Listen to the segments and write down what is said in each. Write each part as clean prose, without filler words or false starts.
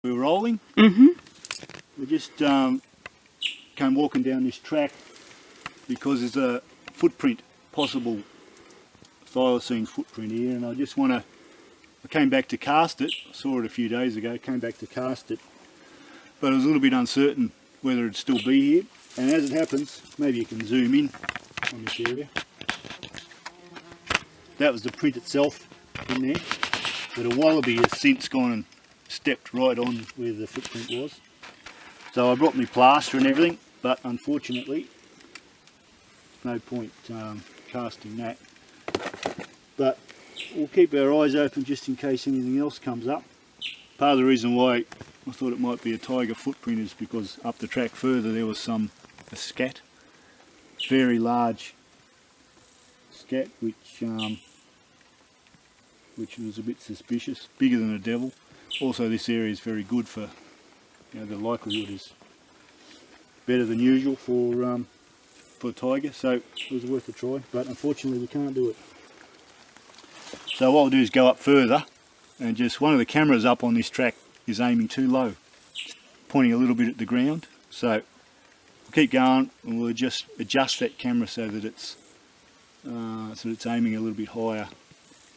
We were rolling. We just came walking down this track because there's a footprint, possible thylacine footprint here, and I just want to, I came back to cast it. I saw it a few days ago, came back to cast it, but I was a little bit uncertain whether it'd still be here. And as it happens, maybe you can zoom in on this area. That was the print itself in there, but a wallaby has since gone and stepped right on where the footprint was. So I brought my plaster and everything, but unfortunately no point casting that. But we'll keep our eyes open just in case anything else comes up. Part of the reason why I thought it might be a tiger footprint is because up the track further there was a scat, very large scat, which was a bit suspicious, bigger than a devil. Also, this area is very good for, you know, the likelihood is better than usual for tiger, so it was worth a try, but unfortunately we can't do it. So what I'll do is go up further, and just one of the cameras up on this track is aiming too low, it's pointing a little bit at the ground, so we'll keep going and we'll just adjust that camera so that it's aiming a little bit higher,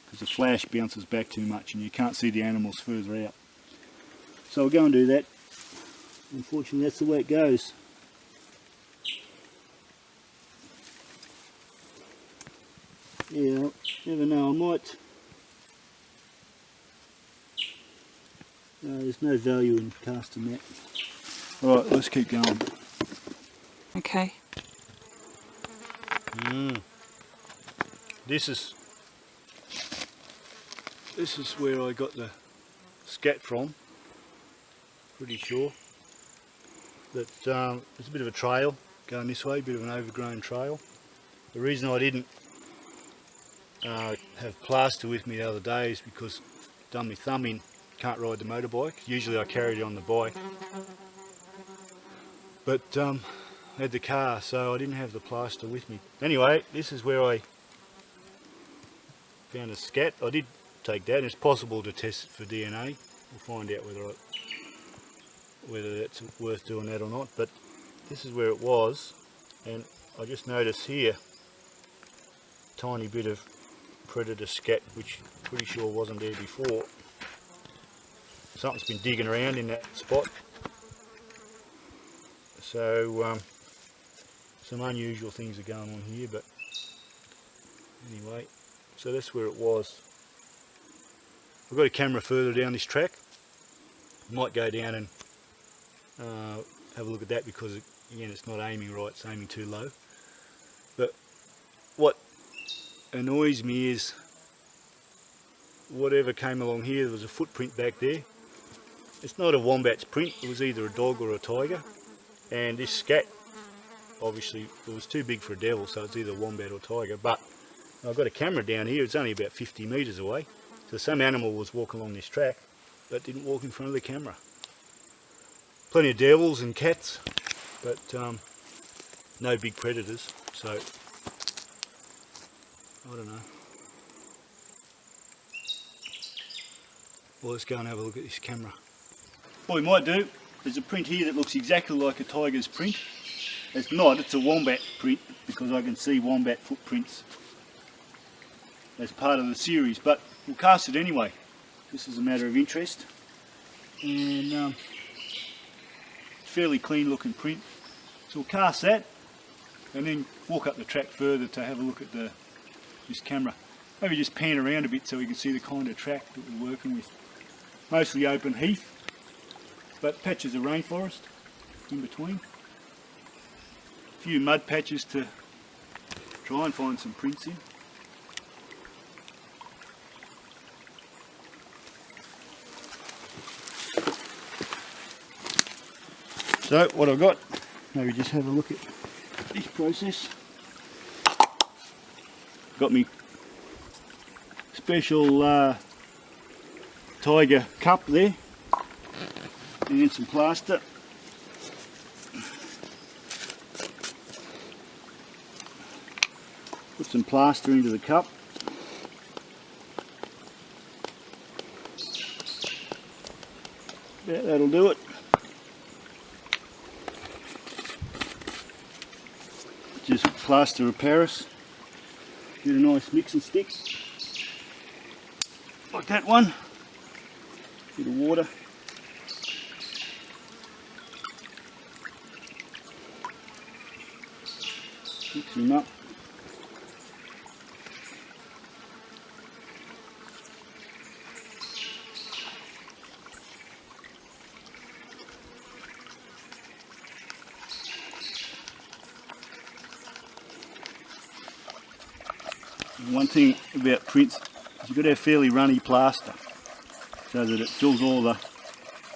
because the flash bounces back too much and you can't see the animals further out. So I'll go and do that. Unfortunately that's the way it goes. Yeah, never know, I might... there's no value in casting that. Alright, let's keep going. Okay. This is where I got the scat from, pretty sure. That there's a bit of a trail going this way, a bit of an overgrown trail. The reason I didn't have plaster with me the other day is because I've done my thumb in, can't ride the motorbike. Usually I carried it on the bike, but I had the car, so I didn't have the plaster with me. Anyway, this is where I found a scat. I did take that, and it's possible to test it for DNA. We'll find out whether that's worth doing that or not, but this is where it was, and I just noticed here tiny bit of predator scat, which I'm pretty sure wasn't there before. Something's been digging around in that spot, so some unusual things are going on here, but anyway, so that's where it was. I've got a camera further down this track. I might go down and have a look at that, because again it's not aiming right, it's aiming too low. But what annoys me is whatever came along here, there was a footprint back there. It's not a wombat's print, it was either a dog or a tiger, and this scat obviously it was too big for a devil, so it's either a wombat or tiger. But I've got a camera down here, it's only about 50 metres away, so some animal was walking along this track but didn't walk in front of the camera. Plenty of devils and cats, but no big predators, so I don't know. Well, let's go and have a look at this camera. What we might do, there's a print here that looks exactly like a tiger's print. It's not, it's a wombat print, because I can see wombat footprints as part of the series, but we'll cast it anyway. This is a matter of interest, and fairly clean looking print, so we'll cast that and then walk up the track further to have a look at this camera. Maybe just pan around a bit so we can see the kind of track that we're working with. Mostly open heath, but patches of rainforest in between. A few mud patches to try and find some prints in. So what I've got, maybe just have a look at this process. Got me special tiger cup there, and some plaster. Put some plaster into the cup. Yeah, that'll do it. Just plaster of Paris. Get a nice mix and stick. Like that one. Bit of water. Mix them up. One thing about prints is you've got to have fairly runny plaster so that it fills all the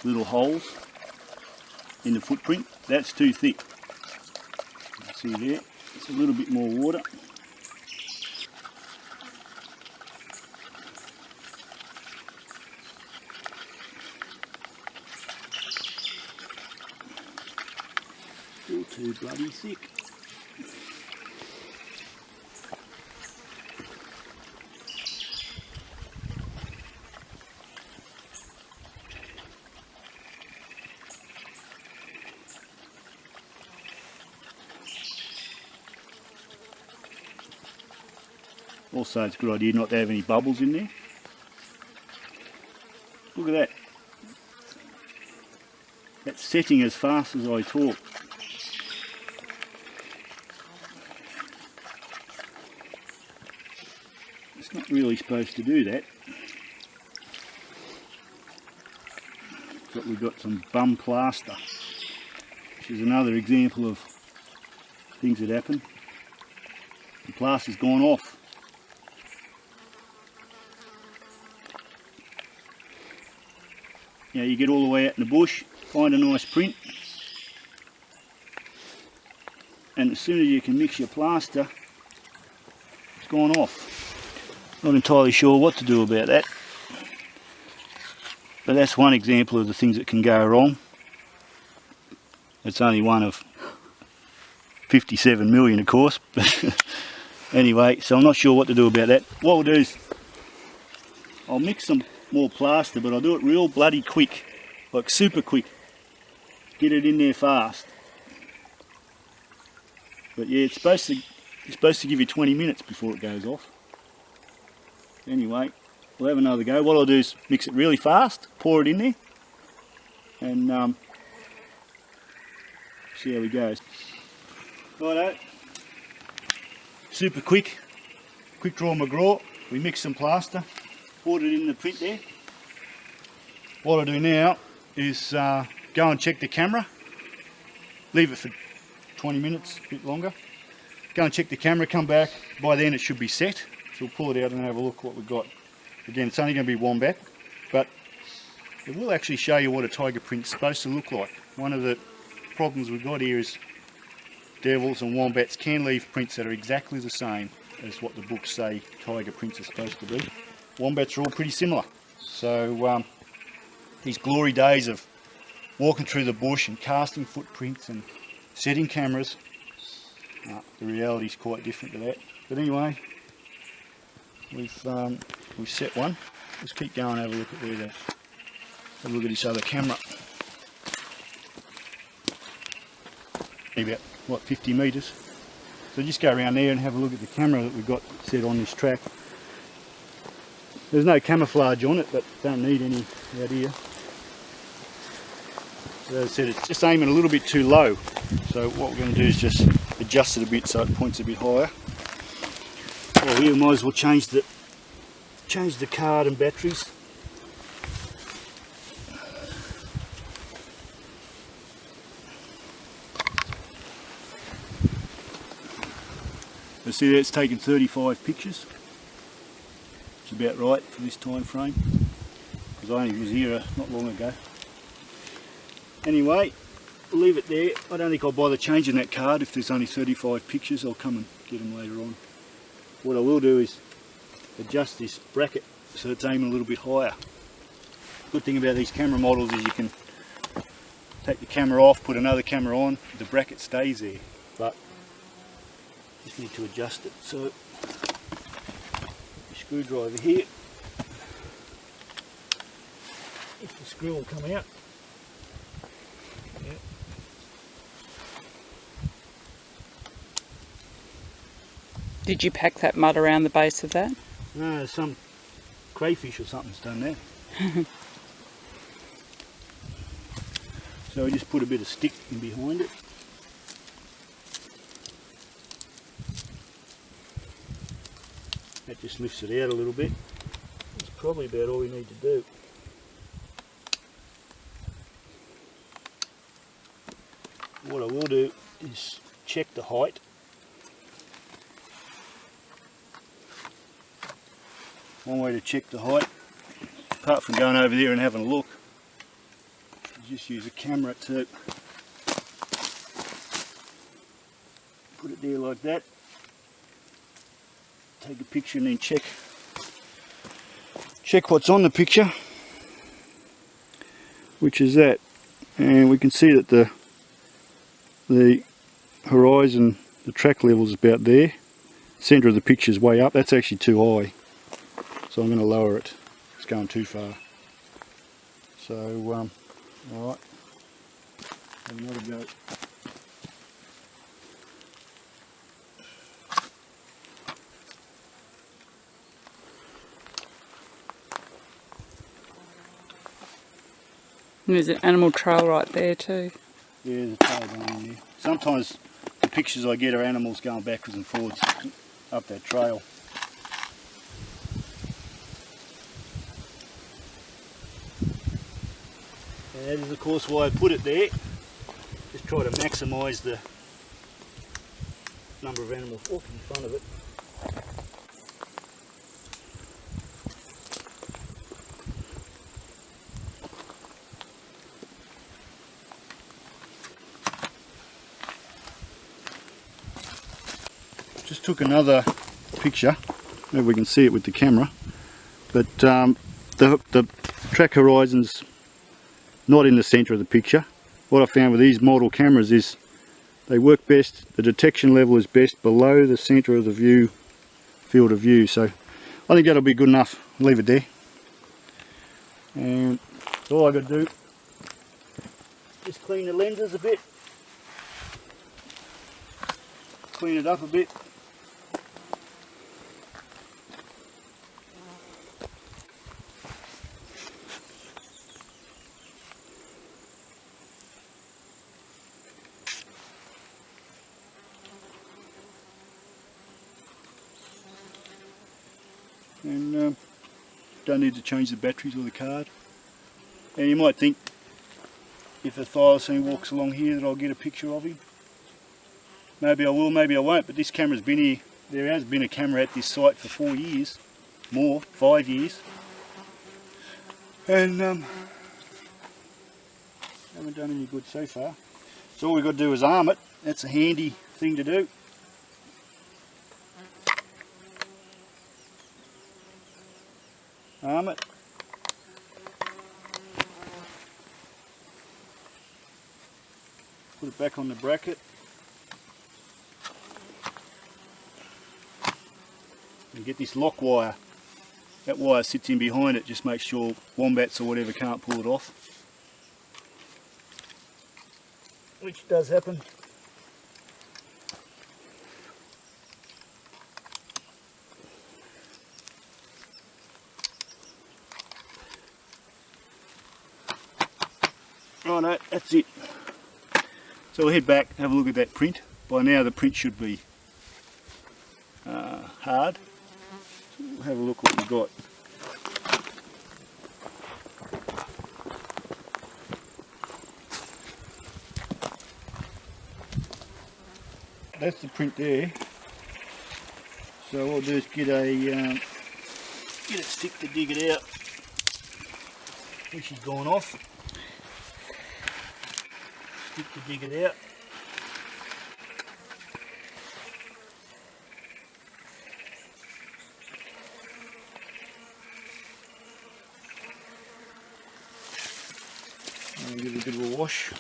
little holes in the footprint. That's too thick. You see there, it's a little bit more water. Still too bloody thick. Also, it's a good idea not to have any bubbles in there. Look at that. That's setting as fast as I talk. It's not really supposed to do that. But we've got some bum plaster, which is another example of things that happen. The plaster's gone off. You know, you get all the way out in the bush, find a nice print, and as soon as you can mix your plaster, it's gone off. Not entirely sure what to do about that, but that's one example of the things that can go wrong. It's only one of 57 million, of course. Anyway, so I'm not sure what to do about that. What we'll do is I'll mix some more plaster, but I'll do it real bloody quick, like super quick. Get it in there fast. But yeah, it's supposed to give you 20 minutes before it goes off. Anyway, we'll have another go. What I'll do is mix it really fast, pour it in there, and see how it goes. Righto. Super quick draw McGraw. We mix some plaster, poured it in the print there. What I do now is go and check the camera, leave it for 20 minutes, a bit longer. Go and check the camera, come back. By then it should be set. So we'll pull it out and have a look what we've got. Again, it's only going to be wombat, but it will actually show you what a tiger print's supposed to look like. One of the problems we've got here is devils and wombats can leave prints that are exactly the same as what the books say tiger prints are supposed to be. Wombats are all pretty similar. So these glory days of walking through the bush and casting footprints and setting cameras, the reality is quite different to that. But anyway, we've set one. Let's keep going and have a look at have a look at this other camera. About what, 50 metres. So just go around there and have a look at the camera that we've got set on this track. There's no camouflage on it, but don't need any out here. As I said, it's just aiming a little bit too low. So what we're going to do is just adjust it a bit so it points a bit higher. Well, here we might as well change the card and batteries. You see there, it's taken 35 pictures. It's about right for this time frame, because I only was here not long ago. Anyway, we'll leave it there. I don't think I'll bother changing that card if there's only 35 pictures. I'll come and get them later on. What I will do is adjust this bracket so it's aiming a little bit higher. Good thing about these camera models is you can take the camera off, put another camera on, the bracket stays there, but just need to adjust it. So screwdriver here, if the screw will come out, Did you pack that mud around the base of that? No, some crayfish or something's done there. So I just put a bit of stick in behind it. That just lifts it out a little bit. That's probably about all we need to do. What I will do is check the height. One way to check the height, apart from going over there and having a look, is just use a camera to put it there like that. Take a picture and then check what's on the picture, which is that, and we can see that the horizon, the track level is about there. Centre of the picture is way up. That's actually too high, so I'm going to lower it. It's going too far. So all right, have another go. There's an animal trail right there too. Yeah, there's a trail going in there. Sometimes the pictures I get are animals going backwards and forwards up that trail. And that is of course why I put it there. Just try to maximise the number of animals walking in front of it. Just took another picture, maybe we can see it with the camera, but the track horizon's not in the centre of the picture. What I found with these model cameras is they work best, the detection level is best below the centre of the field of view, so I think that'll be good enough. I'll leave it there. And all I got to do is clean the lenses a bit, clean it up a bit. And don't need to change the batteries or the card. And you might think if a thylacine walks along here that I'll get a picture of him. Maybe I will, maybe I won't, but this camera's been here. There has been a camera at this site for 4 years, more, 5 years. And haven't done any good so far. So all we've got to do is arm it. That's a handy thing to do. Arm it. Put it back on the bracket. And get this lock wire. That wire sits in behind it, just make sure wombats or whatever can't pull it off. Which does happen. Righto, that's it. So we'll head back, have a look at that print. By now the print should be hard. So we'll have a look what we've got. That's the print there. So what I'll do is get a stick to dig it out, which has gone off. Stick to dig it out. And give it a bit of a wash.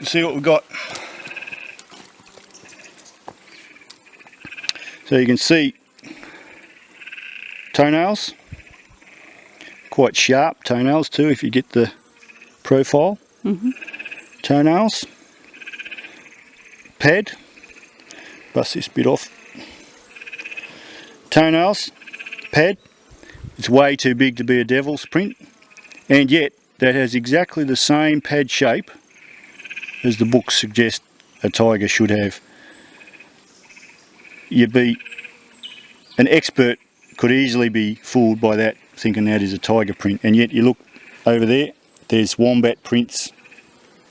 see what we've got. So you can see toenails, quite sharp toenails too if you get the profile. Toenails, pad, bust this bit off. Toenails, pad, it's way too big to be a devil's print, and yet that has exactly the same pad shape as the books suggest a tiger should have. You'd be an expert, could easily be fooled by that, thinking that is a tiger print, and yet you look over there, there's wombat prints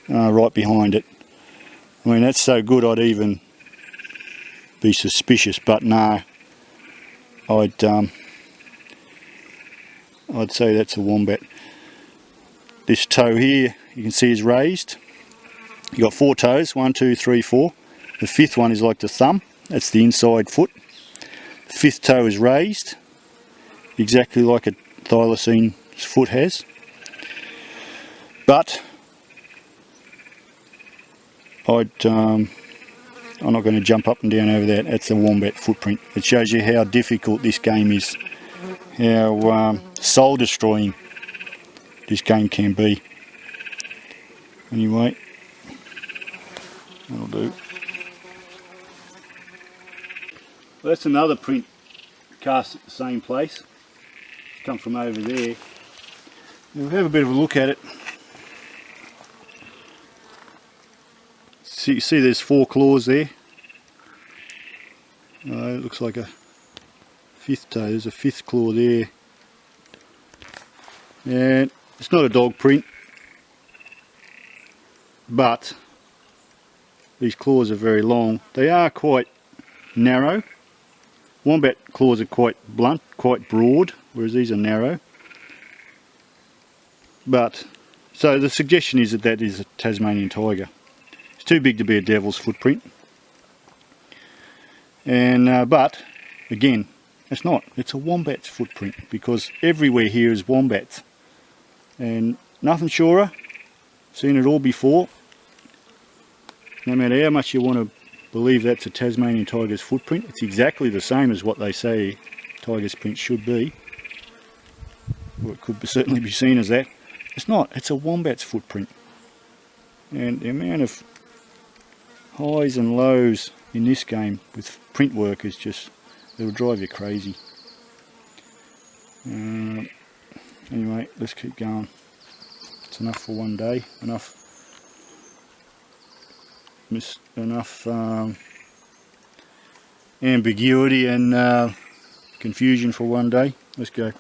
right behind it. I mean, that's so good I'd even be suspicious, but no, I'd say that's a wombat. This toe here you can see is raised. You've got 4 toes, 1, 2, 3, 4. The 5th one is like the thumb, that's the inside foot. The 5th toe is raised, exactly like a thylacine's foot has. But I'm not going to jump up and down over that. That's a wombat footprint. It shows you how difficult this game is, how soul destroying this game can be. Anyway, that'll do. Well, that's another print cast at the same place. It's come from over there. We'll have a bit of a look at it. See there's 4 claws there. It looks like a 5th toe. There's a 5th claw there. And it's not a dog print, but these claws are very long. They are quite narrow. Wombat claws are quite blunt, quite broad, whereas these are narrow. But, so the suggestion is that that is a Tasmanian tiger. It's too big to be a devil's footprint. And, but, again, it's not. It's a wombat's footprint, because everywhere here is wombats. And nothing surer. Seen it all before. No matter how much you want to believe that's a Tasmanian tiger's footprint, it's exactly the same as what they say tiger's print should be. Well, it could certainly be seen as that. It's not. It's a wombat's footprint. And the amount of highs and lows in this game with print work is just, it'll drive you crazy. Anyway, let's keep going. It's enough for one day. Enough ambiguity and confusion for one day. Let's go.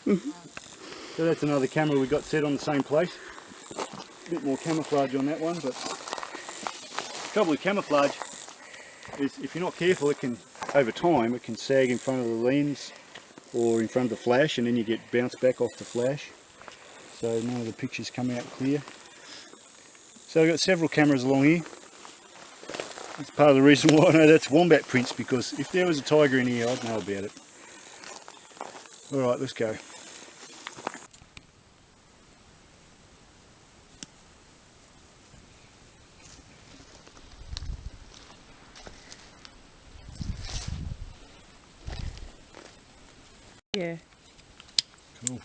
So that's another camera we got set on the same place. A bit more camouflage on that one, but the trouble with camouflage is if you're not careful, it can, over time, it can sag in front of the lens or in front of the flash, and then you get bounced back off the flash. So none of the pictures come out clear. So I've got several cameras along here. That's part of the reason why I know that's wombat prints, because if there was a tiger in here, I'd know about it. Alright, let's go. Yeah. Cool.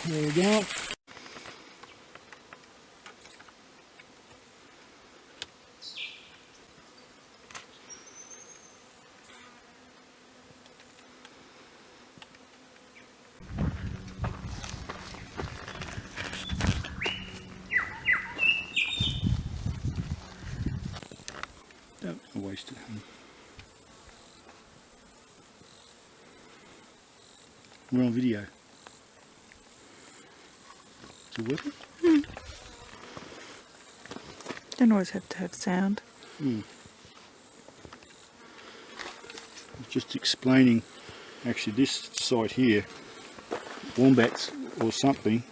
There we go. Don't waste it. We're on video. Is it working? Don't always have to have sound. Just explaining, actually this site here, wombats or something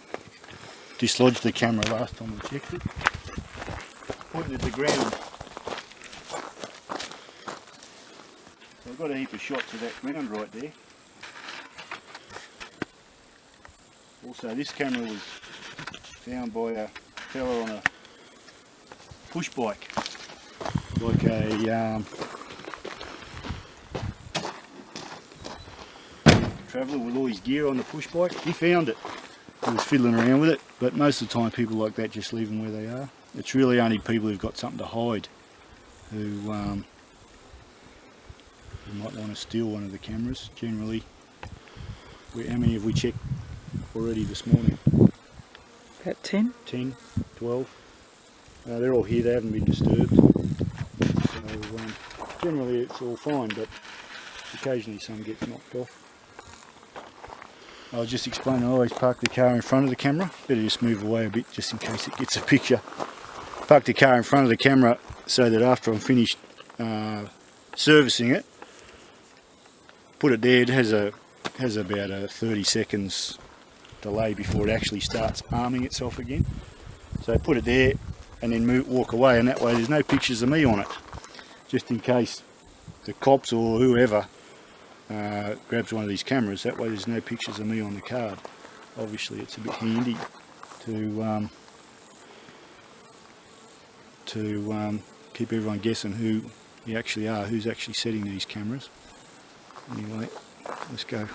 dislodged the camera last time we checked it. pointing at the ground. So I've got a heap of shots of that ground right there. Also, this camera was found by a fella on a push bike, like a traveller with all his gear on the push bike. He found it. He was fiddling around with it, but most of the time people like that just leave them where they are. It's really only people who've got something to hide who might want to steal one of the cameras. Generally, how many have we checked already this morning? About 10. 10, 12. They're all here, they haven't been disturbed. So generally it's all fine, but occasionally some gets knocked off. I was just explaining, I always park the car in front of the camera. Better just move away a bit just in case it gets a picture. Park the car in front of the camera so that after I'm finished servicing it, put it there. It has about a 30 seconds delay before it actually starts arming itself again. So put it there and then walk away, and that way there's no pictures of me on it, just in case the cops or whoever grabs one of these cameras. That way there's no pictures of me on the card. Obviously it's a bit handy to keep everyone guessing who you actually are, who's actually setting these cameras. Anyway, let's go.